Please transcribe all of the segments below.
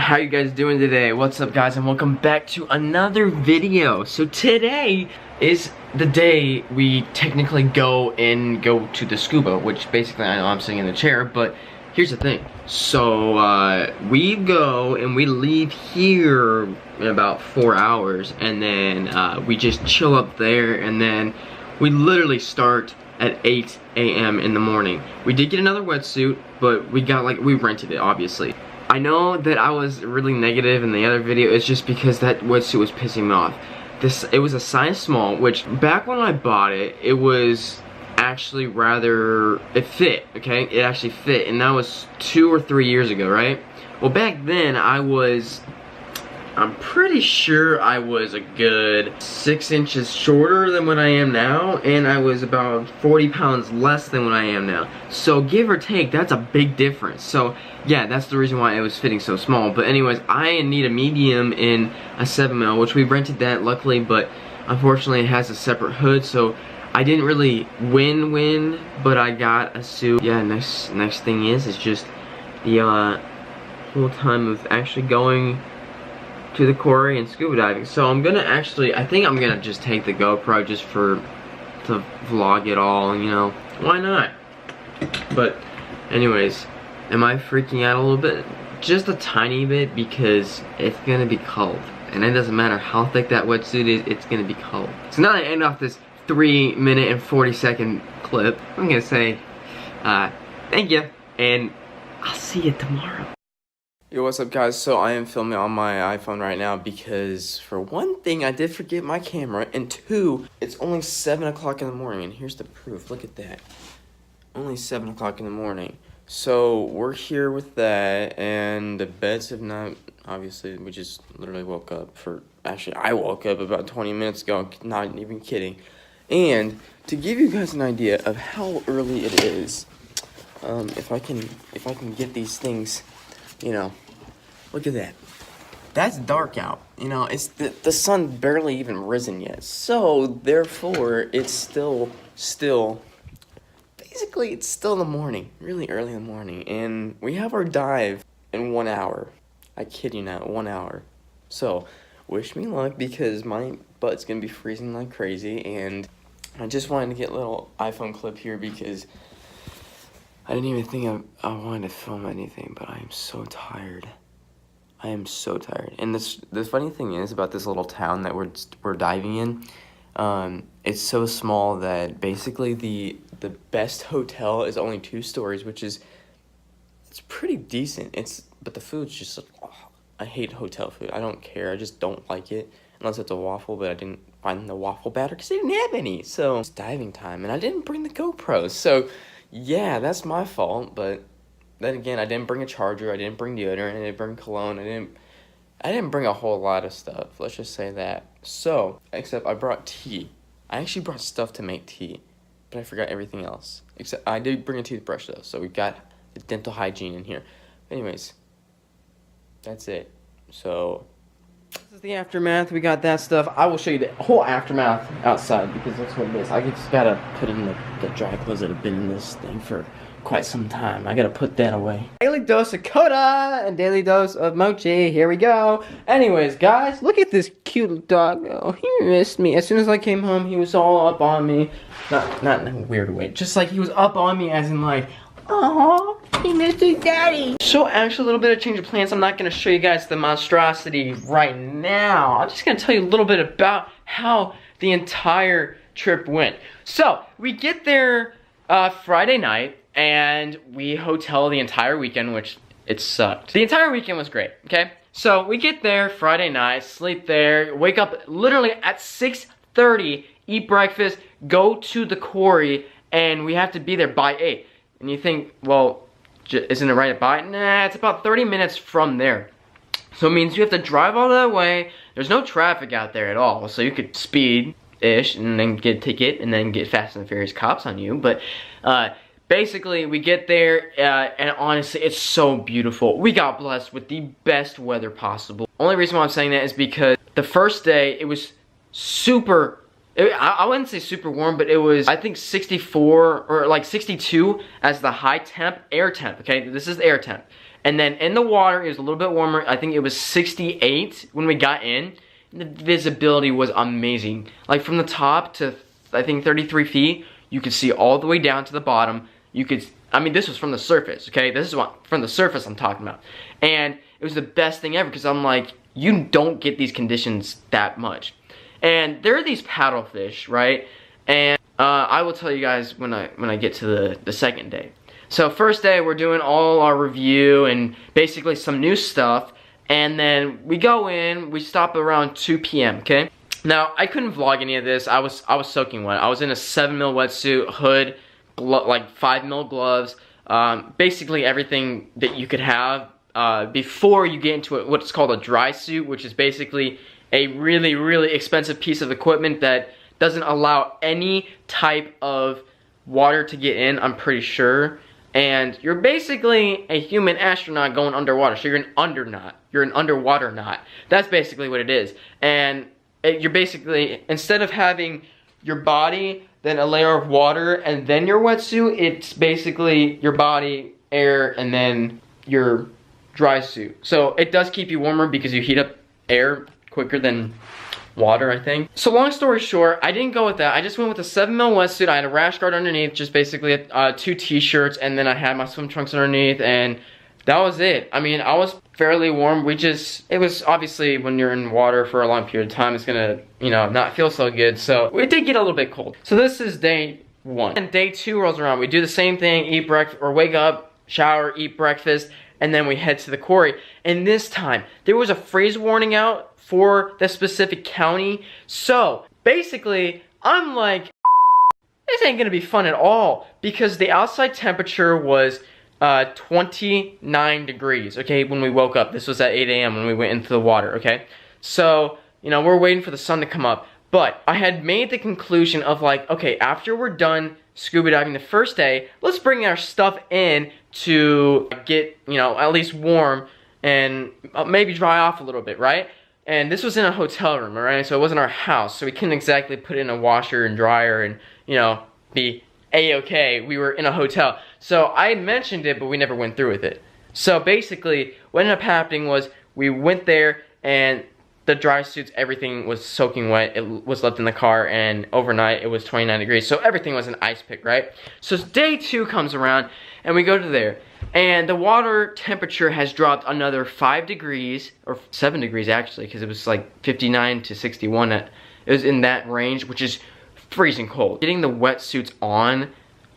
How you guys doing today? What's up, guys, and welcome back to another video. So today is the day we technically go to the Scuba, which basically, I know I'm sitting in the chair, but here's the thing. So we go and we leave here in about 4 hours, and then we just chill up there, and then we literally start at 8 a.m. in the morning. We did get another wetsuit, but we rented it, obviously. I know that I was really negative in the other video. It's just because that wetsuit was pissing me off. It was a size small, which back when I bought it, it was actually it fit, okay? It actually fit, and that was 2 or 3 years ago, right? Well, back then, I'm pretty sure I was a good 6 inches shorter than what I am now, and I was about 40 pounds less than what I am now. So give or take, that's a big difference. So yeah, that's the reason why it was fitting so small. But anyways, I need a medium in a 7mm, which we rented that luckily, but unfortunately it has a separate hood, so I didn't really win, but I got a suit. Yeah, next thing is just the whole time of actually going to the quarry and scuba diving. So I'm gonna I think I'm gonna just take the GoPro just to vlog it all, you know, why not? But anyways, am I freaking out a little bit? Just a tiny bit, because it's gonna be cold, and it doesn't matter how thick that wetsuit is, it's gonna be cold. So now to end off this 3-minute and 40-second clip, I'm gonna say thank you, and I'll see you tomorrow. Yo, what's up, guys? So I am filming on my iPhone right now because, for one thing, I did forget my camera, and two, it's only 7 o'clock in the morning, and here's the proof. Look at that. Only 7 o'clock in the morning. So we're here with that, and the beds have not, obviously, we just literally woke up actually, I woke up about 20 minutes ago, not even kidding. And to give you guys an idea of how early it is, if I can get these things, you know, look at that. That's dark out. You know, it's the sun barely even risen yet. So therefore, it's still basically it's still the morning, really early in the morning, and we have our dive in 1 hour. I kid you not, 1 hour. So wish me luck, because my butt's gonna be freezing like crazy, and I just wanted to get a little iPhone clip here because I didn't even think I wanted to film anything, but I am so tired. I am so tired. And the funny thing is about this little town that we're diving in, it's so small that basically the best hotel is only 2 stories, which is, it's pretty decent. But the food's just, I hate hotel food. I don't care. I just don't like it unless it's a waffle, but I didn't find the waffle batter because they didn't have any. So it's diving time, and I didn't bring the GoPro. So yeah, that's my fault, but then again, I didn't bring a charger, I didn't bring deodorant, I didn't bring cologne, I didn't bring a whole lot of stuff, let's just say that. So, except I brought tea. I actually brought stuff to make tea, but I forgot everything else. Except, I did bring a toothbrush though, so we got the dental hygiene in here. Anyways, that's it. So, this is the aftermath, we got that stuff. I will show you the whole aftermath outside, because that's what it is. I just gotta put in the dry clothes that have been in this thing for quite some time. I gotta put that away. Daily dose of Coda and daily dose of Mochi. Here we go. Anyways, guys, look at this cute dog. Oh, he missed me. As soon as I came home, he was all up on me. Not in a weird way. Just like he was up on me, as in like, oh, he missed his daddy. So actually, a little bit of change of plans. I'm not gonna show you guys the monstrosity right now. I'm just gonna tell you a little bit about how the entire trip went. So we get there Friday night, and we hotel the entire weekend, which it sucked. The entire weekend was great, okay? So we get there Friday night, sleep there, wake up literally at 6:30, eat breakfast, go to the quarry, and we have to be there by 8. And you think, well, isn't it right at by? Nah, it's about 30 minutes from there. So it means you have to drive all that way. There's no traffic out there at all, so you could speed-ish and then get a ticket and then get Fast and Furious cops on you. But basically, we get there, and honestly, it's so beautiful. We got blessed with the best weather possible. Only reason why I'm saying that is because the first day, it was super, I wouldn't say super warm, but it was, I think 64 or like 62 as the high temp, air temp, okay? This is air temp. And then in the water, it was a little bit warmer. I think it was 68 when we got in. The visibility was amazing. Like from the top to, I think 33 feet, you could see all the way down to the bottom. You could, I mean, this was from the surface, okay? This is what, from the surface I'm talking about. And it was the best thing ever because I'm like, you don't get these conditions that much. And there are these paddlefish, right? And I will tell you guys when I get to the second day. So first day, we're doing all our review and basically some new stuff. And then we go in, we stop around 2 p.m., okay? Now, I couldn't vlog any of this. I was soaking wet. I was in a 7mm wetsuit, hood, like 5mm gloves, basically everything that you could have before you get into what's called a dry suit, which is basically a really, really expensive piece of equipment that doesn't allow any type of water to get in, I'm pretty sure. And you're basically a human astronaut going underwater, so you're an undernaut. You're an underwater knot. That's basically what it is. And you're basically, instead of having your body, then a layer of water, and then your wetsuit, it's basically your body, air, and then your dry suit. So it does keep you warmer because you heat up air quicker than water, I think. So long story short, I didn't go with that. I just went with a 7mm wetsuit. I had a rash guard underneath, just basically 2 t-shirts, and then I had my swim trunks underneath, and that was it. I mean, I was fairly warm. It was obviously when you're in water for a long period of time, it's gonna, you know, not feel so good. So it did get a little bit cold. So this is day 1. And day 2 rolls around. We do the same thing, eat breakfast, or wake up, shower, eat breakfast, and then we head to the quarry. And this time, there was a freeze warning out for the specific county. So basically, I'm like, this ain't gonna be fun at all because the outside temperature was 29 degrees, okay, when we woke up. This was at 8 a.m. when we went into the water, okay? So, you know, we're waiting for the sun to come up. But I had made the conclusion of like, okay, after we're done scuba diving the first day, let's bring our stuff in to get, you know, at least warm and maybe dry off a little bit, right? And this was in a hotel room, alright? So it wasn't our house, so we couldn't exactly put it in a washer and dryer and, you know, be a-okay. We were in a hotel. So I mentioned it, but we never went through with it. So basically, what ended up happening was we went there and the dry suits, everything was soaking wet. It was left in the car, and overnight it was 29 degrees. So everything was an ice pick, right? So day 2 comes around, and we go to there. And the water temperature has dropped another 5 degrees, or 7 degrees actually, because it was like 59 to 61. It was in that range, which is freezing cold. Getting the wetsuits on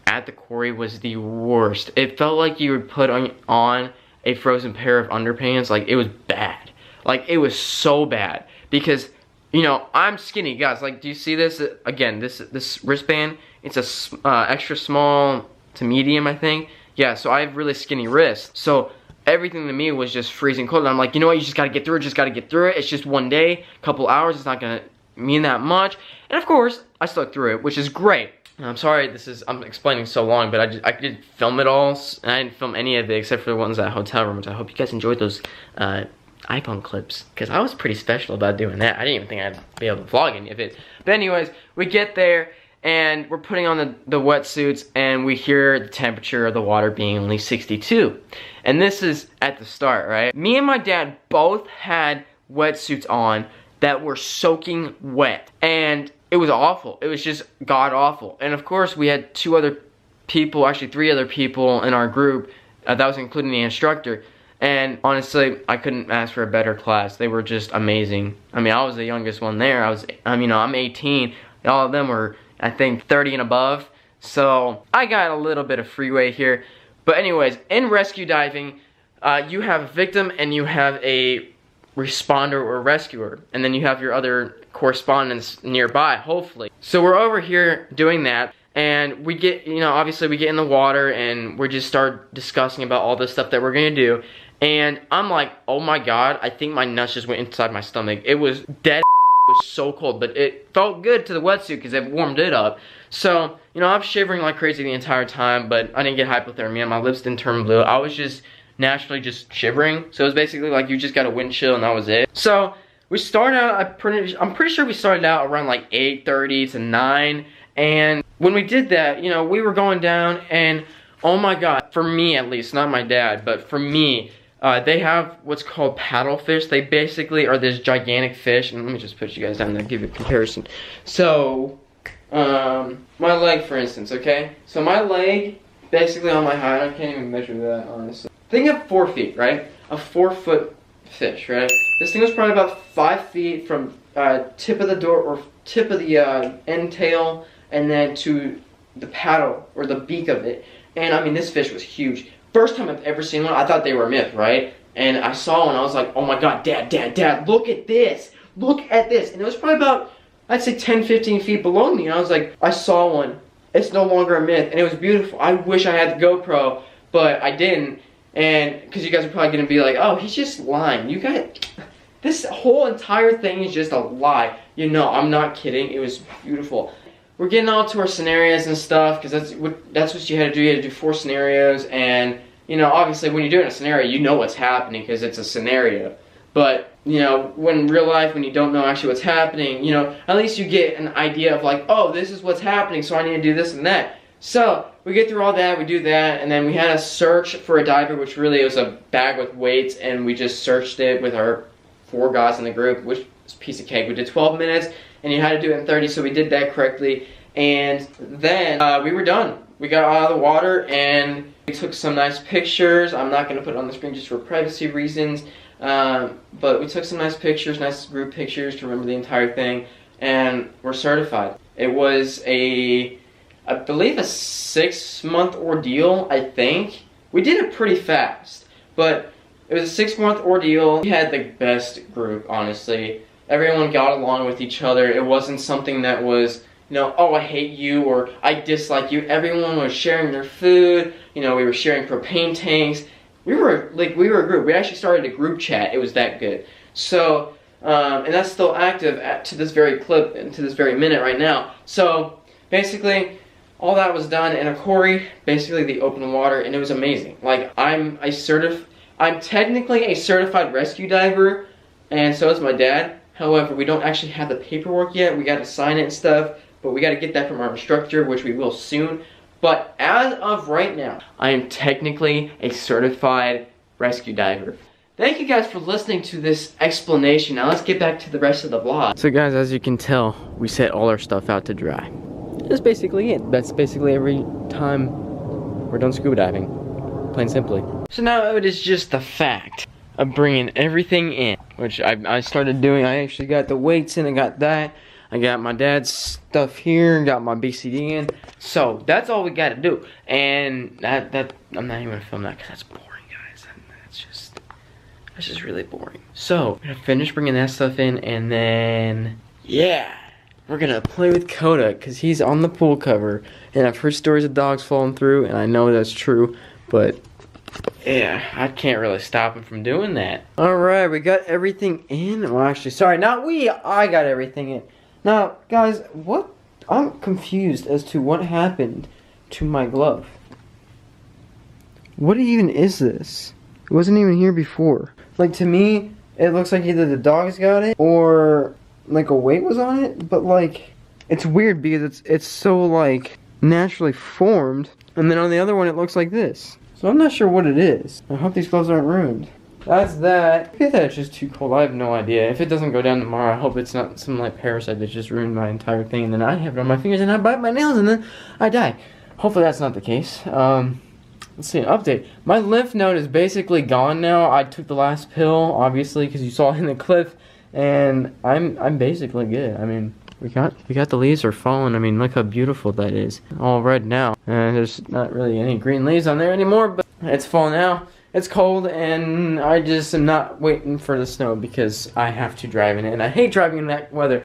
at the quarry was the worst. It felt like you would put on a frozen pair of underpants. Like, it was bad. Like, it was so bad. Because, you know, I'm skinny, guys. Like, do you see this? Again, this wristband, it's a extra small to medium, I think. Yeah, so I have really skinny wrists. So everything to me was just freezing cold. And I'm like, you know what, you just gotta get through it, just gotta get through it. It's just one day, couple hours, it's not gonna mean that much. And of course, I stuck through it, which is great. I'm sorry I'm explaining so long, but I did film it all, and I didn't film any of it except for the ones at hotel rooms. I hope you guys enjoyed those iPhone clips, because I was pretty special about doing that. I didn't even think I'd be able to vlog any of it. But anyways, we get there, and we're putting on the wetsuits, and we hear the temperature of the water being only 62. And this is at the start, right? Me and my dad both had wetsuits on that were soaking wet. And it was awful. It was just god awful. And of course, we had 2 other people, actually 3 other people in our group, that was including the instructor. And honestly, I couldn't ask for a better class. They were just amazing. I mean, I was the youngest one there. I'm 18. All of them were, I think, 30 and above. So I got a little bit of freeway here. But anyways, in rescue diving, you have a victim and you have a responder or rescuer. And then you have your other correspondents nearby, hopefully. So we're over here doing that. And we get, you know, obviously we get in the water and we just start discussing about all the stuff that we're gonna do. And I'm like, oh my god, I think my nuts just went inside my stomach. It was dead. It was so cold, but it felt good to the wetsuit because it warmed it up. So, you know, I'm shivering like crazy the entire time, but I didn't get hypothermia. My lips didn't turn blue. I was just naturally just shivering. So it was basically like you just got a wind chill and that was it. So we started out, I'm pretty sure we started out around like 8:30 to 9. And when we did that, you know, we were going down and Oh my god, for me at least, not my dad, but for me, they have what's called paddlefish. They basically are this gigantic fish, and let me just put you guys down there and give you a comparison. So, my leg for instance, okay? So my leg, basically on my height, I can't even measure that honestly. Think of 4 feet, right? A 4-foot fish, right? This thing was probably about 5 feet from tip of the door, or tip of the end tail, and then to the paddle, or the beak of it. And I mean, this fish was huge. First time I've ever seen one, I thought they were a myth, right? And I saw one, I was like, oh my god, dad, look at this! Look at this! And it was probably about, I'd say 10, 15 feet below me, and I was like, I saw one. It's no longer a myth, and it was beautiful. I wish I had the GoPro, but I didn't. And, because you guys are probably going to be like, oh, he's just lying. You guys, this whole entire thing is just a lie. You know, I'm not kidding. It was beautiful. We're getting all to our scenarios and stuff, because that's what you had to do. You had to do 4 scenarios, and, you know, obviously when you're doing a scenario, you know what's happening, because it's a scenario. But, you know, when in real life, when you don't know actually what's happening, you know, at least you get an idea of like, oh, this is what's happening, so I need to do this and that. So, we get through all that, we do that, and then we had a search for a diver, which really was a bag with weights, and we just searched it with our 4 guys in the group, which was a piece of cake. We did 12 minutes, and you had to do it in 30, so we did that correctly. And then we were done. We got out of the water, and we took some nice pictures. I'm not going to put it on the screen just for privacy reasons, but we took some nice pictures, nice group pictures to remember the entire thing, and we're certified. It was I believe a 6-month ordeal, I think. We did it pretty fast, but it was a 6-month ordeal. We had the best group, honestly. Everyone got along with each other. It wasn't something that was, you know, oh, I hate you or I dislike you. Everyone was sharing their food. You know, we were sharing propane tanks. We were a group. We actually started a group chat. It was that good. So, and that's still active to this very clip and to this very minute right now. So, basically, all that was done in a quarry, basically the open water, and it was amazing. Like, I'm technically a certified rescue diver, and so is my dad. However, we don't actually have the paperwork yet. We got to sign it and stuff, but we got to get that from our instructor, which we will soon. But as of right now, I am technically a certified rescue diver. Thank you guys for listening to this explanation. Now let's get back to the rest of the vlog. So guys, as you can tell, we set all our stuff out to dry. That's basically it. That's basically every time we're done scuba diving, plain simply. So now it is just the fact of bringing everything in, which I started doing. I actually got the weights in, I got that. I got my dad's stuff here, got my BCD in. So that's all we got to do. And that I'm not even gonna film that because that's boring, guys. That's just really boring. So I'm gonna finish bringing that stuff in, and then yeah. We're gonna play with Koda because he's on the pool cover, and I've heard stories of dogs falling through, and I know that's true, but yeah, I can't really stop him from doing that. Alright, we got everything in. Well, actually, sorry, not we, I got everything in. Now, guys, I'm confused as to what happened to my glove. What even is this? It wasn't even here before. Like, to me, it looks like either the dogs got it, or like a weight was on it, but like it's weird because it's so like naturally formed, and then on the other one it looks like this. So I'm not sure what it is. I hope these gloves aren't ruined. That's that. Maybe that's just too cold. I have no idea. If it doesn't go down tomorrow, I hope it's not some like parasite that just ruined my entire thing, and then I have it on my fingers and I bite my nails and then I die. Hopefully that's not the case. Let's see, an update. My lymph node is basically gone now. I took the last pill, obviously, because you saw it in the clip. And I'm basically good. I mean, we got the leaves are falling. I mean, look how beautiful that is. All red now. And there's not really any green leaves on there anymore, but it's fall now. It's cold, and I just am not waiting for the snow because I have to drive in it, and I hate driving in that weather.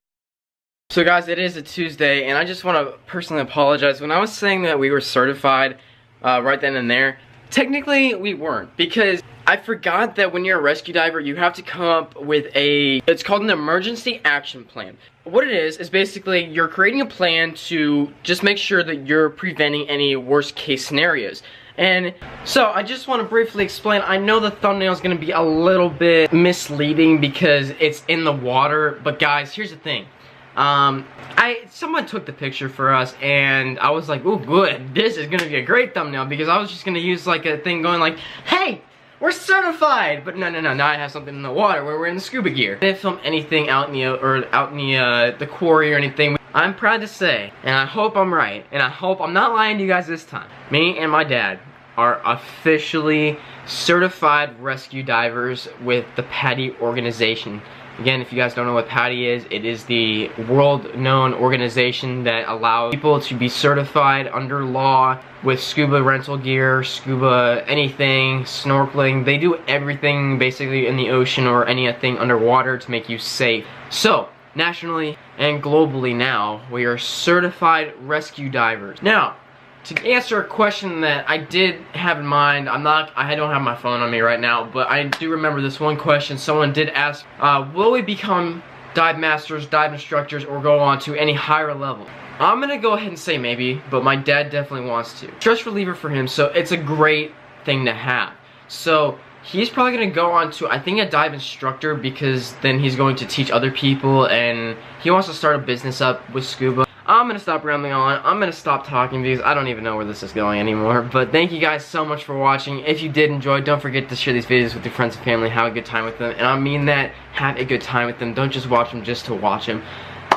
So guys, it is a Tuesday, and I just want to personally apologize. When I was saying that we were certified right then and there, technically we weren't, because I forgot that when you're a rescue diver, you have to come up with it's called an emergency action plan. What it is basically you're creating a plan to just make sure that you're preventing any worst case scenarios. And so I just want to briefly explain. I know the thumbnail is going to be a little bit misleading because it's in the water, but guys, here's the thing. Someone took the picture for us, and I was like, "Ooh, good. This is gonna be a great thumbnail," because I was just gonna use like a thing going like, "Hey, we're certified!" But no. Now I have something in the water where we're in the scuba gear. I didn't film anything out in the quarry or anything. I'm proud to say, and I hope I'm right, and I hope I'm not lying to you guys this time. Me and my dad are officially certified rescue divers with the PADI organization. Again, if you guys don't know what PADI is, it is the world-known organization that allows people to be certified under law with scuba rental gear, scuba anything, snorkeling. They do everything basically in the ocean or anything underwater to make you safe. So, nationally and globally now, we are certified rescue divers. Now, to answer a question that I did have in mind, I don't have my phone on me right now, but I do remember this one question. Someone did ask, will we become dive masters, dive instructors, or go on to any higher level? I'm gonna go ahead and say maybe, but my dad definitely wants to. Stress reliever for him, so it's a great thing to have. So he's probably gonna go on to, I think, a dive instructor, because then he's going to teach other people, and he wants to start a business up with scuba. I'm gonna stop rambling on. I'm gonna stop talking because I don't even know where this is going anymore. But thank you guys so much for watching. If you did enjoy, don't forget to share these videos with your friends and family. Have a good time with them. And I mean that. Have a good time with them. Don't just watch them just to watch them.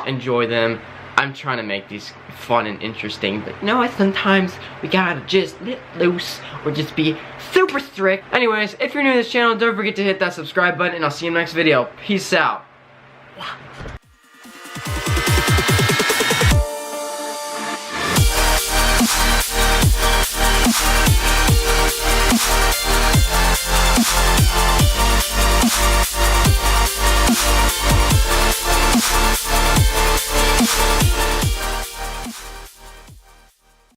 Enjoy them. I'm trying to make these fun and interesting. But you know what? Sometimes we gotta just let loose or just be super strict. Anyways, if you're new to this channel, don't forget to hit that subscribe button. And I'll see you in the next video. Peace out.